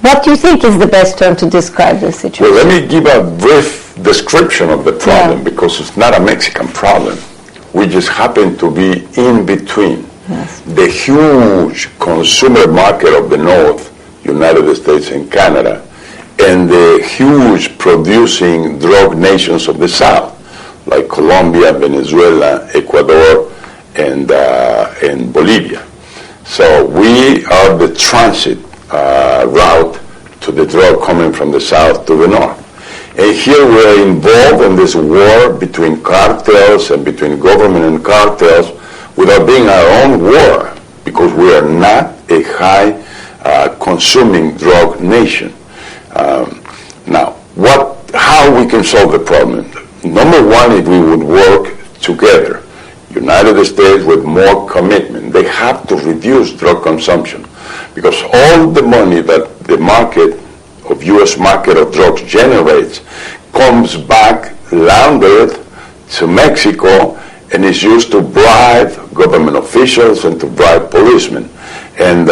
What do you think is the best term to describe the situation? Well, let me give a brief description of the problem, because it's not a Mexican problem. We just happen to be in between the huge consumer market of the North, United States and Canada, and the huge producing drug nations of the South, like Colombia, Venezuela, Ecuador, and Bolivia. So we are the transit route to the drug coming from the South to the North. And here we're involved in this war between cartels and between government and cartels without being our own war, because we are not a high consuming drug nation. Now, how we can solve the problem? Number one, if we would work together, United States with more commitment, they have to reduce drug consumption, because all the money that the market of U.S. market of drugs generates comes back laundered to Mexico and is used to bribe government officials and to bribe policemen. And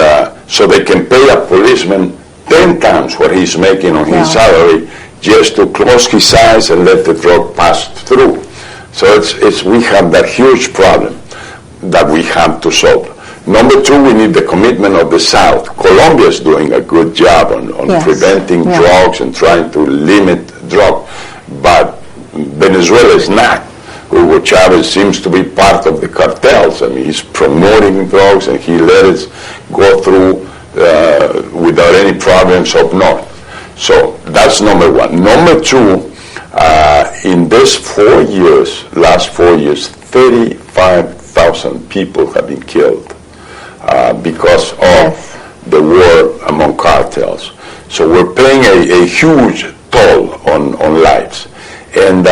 so they can pay a policeman 10 times what he's making on his salary just to close his eyes and let the drug pass through. So we have that huge problem that we have to solve. Number two, we need the commitment of the South. Colombia is doing a good job on preventing drugs and trying to limit drugs, but Venezuela is not. Hugo Chavez seems to be part of the cartels. I mean, he's promoting drugs and he let it go through without any problems up north. So that's number one. Number two, in this last 4 years, 35,000 people have been killed because of the war among cartels. So we're paying a huge toll on lives. And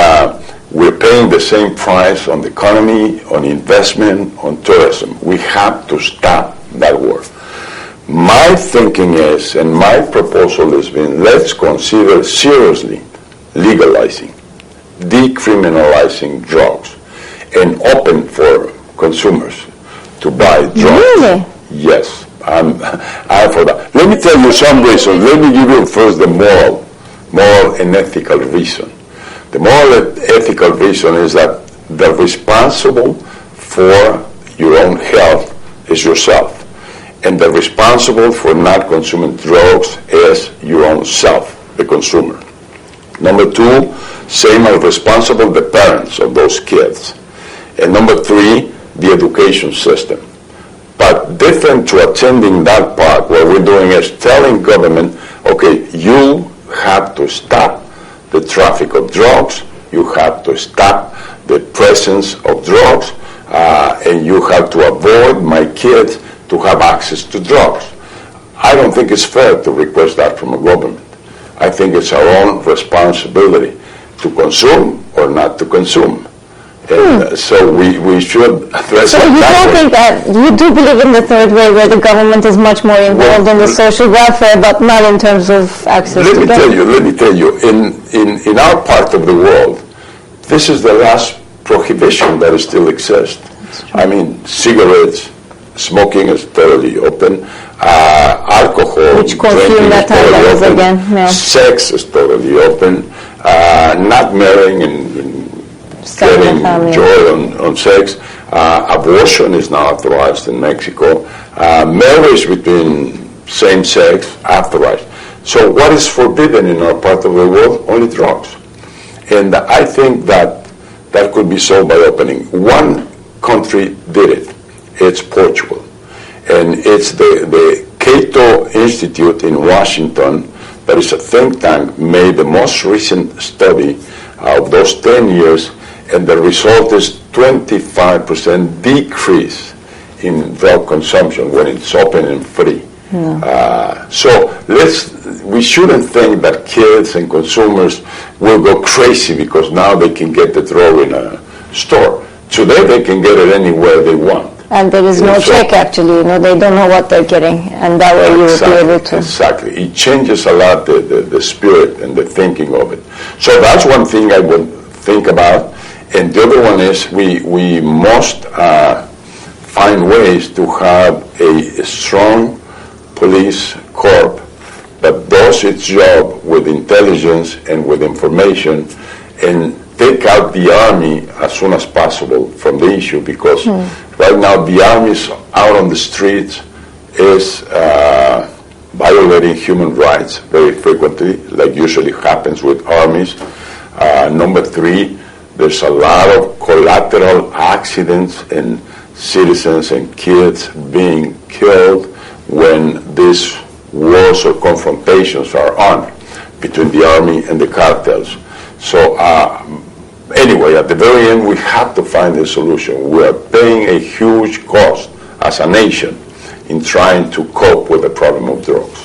we're paying the same price on the economy, on investment, on tourism. We have to stop that war. My thinking is, and my proposal has been, let's consider seriously legalizing, decriminalizing drugs, and open for consumers to buy drugs. Really? Yes, I'm for that. Let me tell you some reasons. Let me give you first the moral and ethical reason. The moral and ethical reason is that the responsible for your own health is yourself. And the responsible for not consuming drugs is your own self, the consumer. Number two, same as responsible the parents of those kids. And number three, the education system. But different to attending that part, what we're doing is telling government, okay, you have to stop the traffic of drugs, you have to stop the presence of drugs, and you have to avoid my kids to have access to drugs. I don't think it's fair to request that from a government. I think it's our own responsibility to consume or not to consume. And so we should address So you don't think that, you do believe in the third way where the government is much more involved in the social welfare, but not in terms of access to drugs? Let me tell you, in our part of the world, this is the last prohibition that still exists. I mean, cigarettes, smoking is totally open. Alcohol, which consume that levels again. Yeah. Sex is totally open. Not marrying and getting joy on sex. Abortion is now authorized in Mexico. Marriage between same sex authorized. So what is forbidden in our part of the world? Only drugs. And I think that could be solved by opening. One country did it. It's Portugal. And it's the Cato Institute in Washington, that is a think tank, made the most recent study of those 10 years, and the result is 25% decrease in drug consumption when it's open and free. So we shouldn't think that kids and consumers will go crazy because now they can get the drug in a store. Today they can get it anywhere they want. And there is no check, actually. They don't know what they're getting, and that way you will be able to. Exactly. It changes a lot the spirit and the thinking of it. So that's one thing I would think about. And the other one is we must find ways to have a strong police corps that does its job with intelligence and with information and take out the army as soon as possible from the issue, because right now the army is out on the streets, is violating human rights very frequently, like usually happens with armies. Number three, there's a lot of collateral accidents and citizens and kids being killed when these wars or confrontations are on between the army and the cartels. So anyway, at the very end, we have to find a solution. We are paying a huge cost as a nation in trying to cope with the problem of drugs.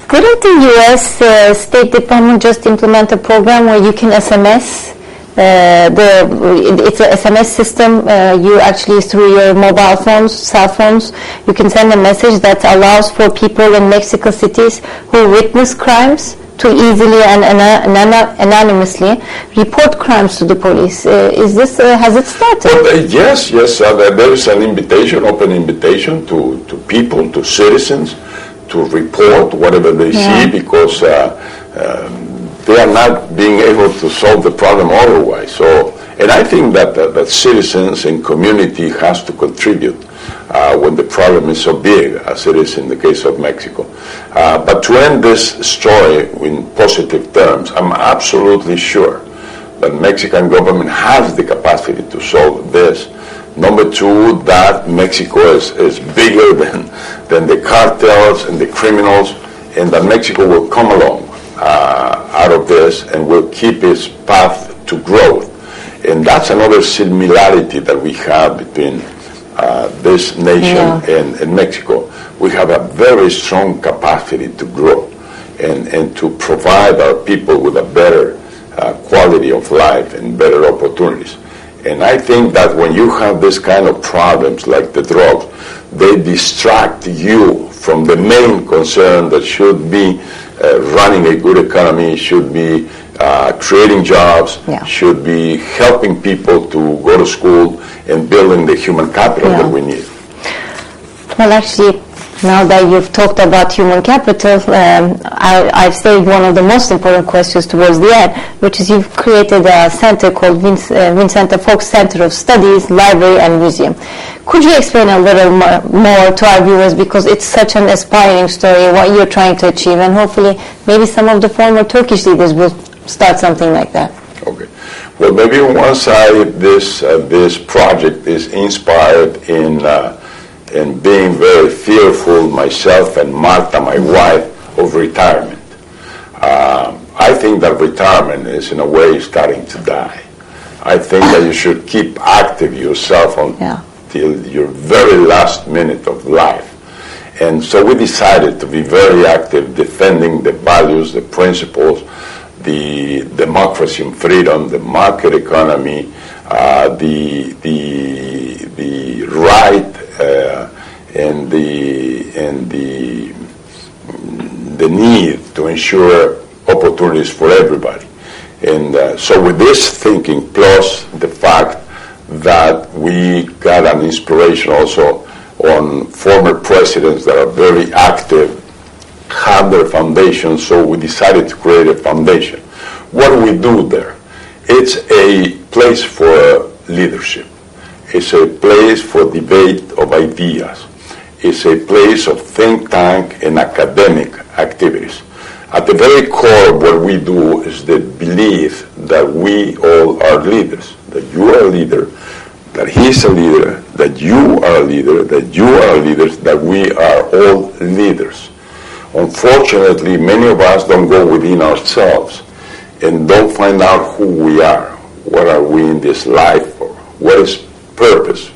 Couldn't the U.S. State Department just implement a program where you can SMS? It's an SMS system. You actually, through your mobile phones, cell phones, you can send a message that allows for people in Mexico cities who witness crimes to easily and anonymously report crimes to the police. Is this has it started? Well, yes. There is an invitation, open invitation to people, to citizens, to report whatever they see, because they are not being able to solve the problem otherwise. So, and I think that citizens and community has to contribute when the problem is so big as it is in the case of Mexico. But to end this story in positive terms, I'm absolutely sure that Mexican government has the capacity to solve this. Number two, that Mexico is bigger than the cartels and the criminals, and that Mexico will come along out of this and will keep its path to growth. And that's another similarity that we have between this nation and Mexico. We have a very strong capacity to grow and to provide our people with a better quality of life and better opportunities. And I think that when you have this kind of problems like the drugs, they distract you from the main concern that should be running a good economy, should be creating jobs, should be helping people to go to school and building the human capital that we need. Well, actually, now that you've talked about human capital, I've saved one of the most important questions towards the end, which is you've created a center called Vicente Fox Center of Studies, Library and Museum. Could you explain a little more to our viewers, because it's such an aspiring story, what you're trying to achieve, and hopefully maybe some of the former Turkish leaders will start something like that. Okay. Well, maybe on one side, this project is inspired in being very fearful, myself and Marta, my wife, of retirement. I think that retirement is in a way starting to die. I think that you should keep active yourself until your very last minute of life. And so we decided to be very active, defending the values, the principles, the democracy and freedom, the market economy, the right and the need to ensure opportunities for everybody. And so with this thinking, plus the fact that we got an inspiration also on former presidents that are very active, have their foundation, so we decided to create a foundation. What do we do there? It's a place for leadership. It's a place for debate of ideas. It's a place of think tank and academic activities. At the very core of what we do is the belief that we all are leaders, that you are a leader, that he's a leader, that you are a leader, that you are leaders, that we are all leaders. Unfortunately, many of us don't go within ourselves and don't find out who we are. What are we in this life for? What is purpose?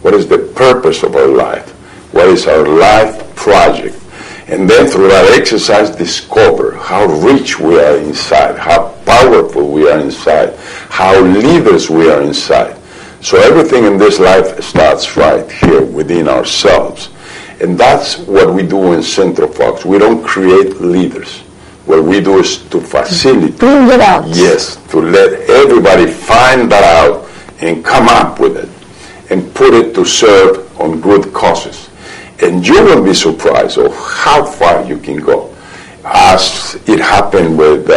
What is the purpose of our life? What is our life project? And then through that exercise, discover how rich we are inside, how powerful we are inside, how leaders we are inside. So everything in this life starts right here within ourselves. And that's what we do in Centro Fox. We don't create leaders. What we do is to facilitate. Bring it out. Yes, to let everybody find that out and come up with it and put it to serve on good causes. And you will be surprised of how far you can go. as it happened with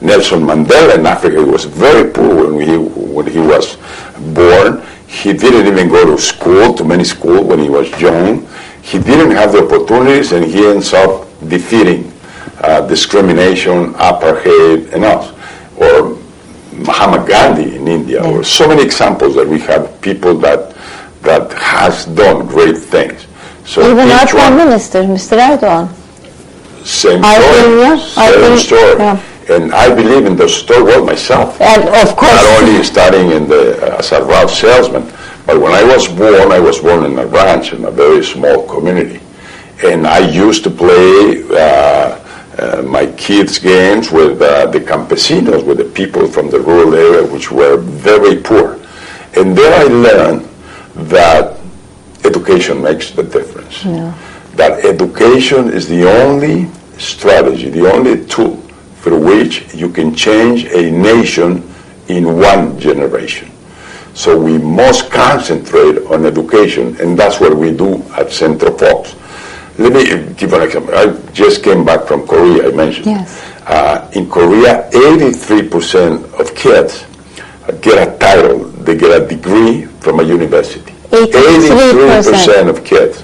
Nelson Mandela in Africa. He was very poor when he was born. He didn't even go to school, to many schools when he was young. He didn't have the opportunities, and he ends up defeating discrimination, apartheid, and us. Or Mahatma Gandhi in India, or so many examples that we have people that has done great things. So even our Prime Minister, Mr. Erdogan. Same story. Yeah. And I believe in the story well myself. And of course. Not only starting as a route salesman, but when I was born in a ranch in a very small community. And I used to play my kids' games with the campesinos, with the people from the rural area, which were very poor. And there I learned that education makes the difference. Yeah. That education is the only strategy, the only tool through which you can change a nation in one generation. So we must concentrate on education, and that's what we do at Centro Fox. Let me give an example. I just came back from Korea, I mentioned. Yes. In Korea, 83% of kids get a title, they get a degree from a university. 83% of kids.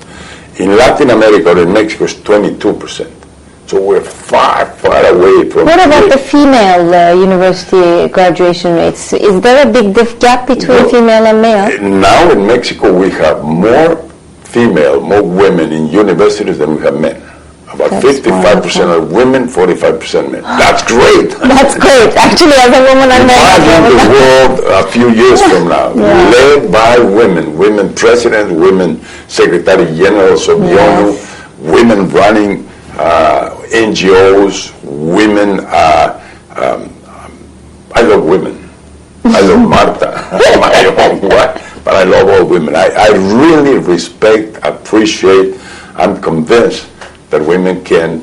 In Latin America or in Mexico, it's 22%. So we're far, far away from... What about the female university graduation rates? Is there a big gap between female and male? Now in Mexico, we have more women in universities than we have men. About 55% of women, 45% men. That's great. That's great. Actually, as a woman, I'm imagine the world a few years from now, led by women presidents, women secretary generals of the ONU, women running NGOs, women. I love women. I love Marta, my own wife, but I love all women. I really respect, appreciate, I'm convinced that women can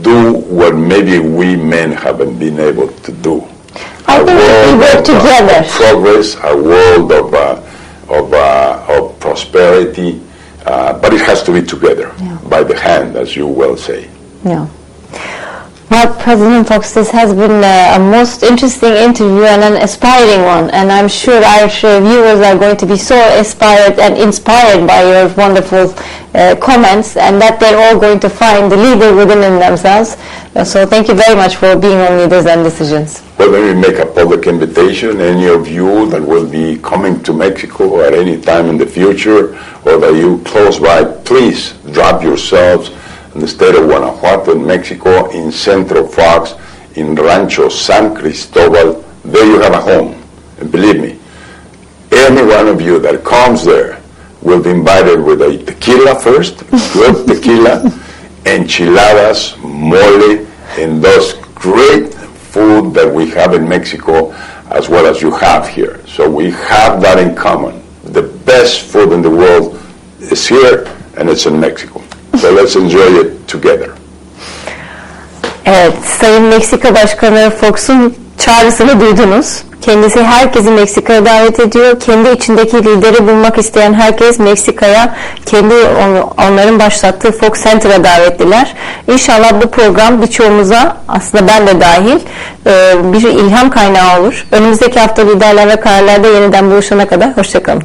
do what maybe we men haven't been able to do. I think we work together. Progress, a world of prosperity, but it has to be together, by the hand, as you well say. Yeah. Well, President Fox, this has been a most interesting interview and an aspiring one, and I'm sure our viewers are going to be so inspired by your wonderful comments, and that they're all going to find the leader within themselves. So thank you very much for being on Leaders and Decisions. Well, let me make a public invitation. Any of you that will be coming to Mexico at any time in the future, or that you close by, please drop yourselves in the state of Guanajuato in Mexico, in Centro Fox, in Rancho San Cristobal. There you have a home. And believe me, any one of you that comes there will be invited with a tequila first, good tequila, enchiladas, mole, and those great food that we have in Mexico as well as you have here. So we have that in common. The best food in the world is here, and it's in Mexico. So let's enjoy it together. Evet, Sayın Meksika Başkanı Fox'un çağrısını duydunuz. Kendisi herkesi Meksika'ya davet ediyor. Kendi içindeki lideri bulmak isteyen herkes Meksika'ya, onların başlattığı Fox Center'a davetliler. İnşallah bu program birçoğumuza, aslında ben de dahil, bir ilham kaynağı olur. Önümüzdeki hafta liderler ve kararlarda yeniden buluşana kadar hoşça kalın.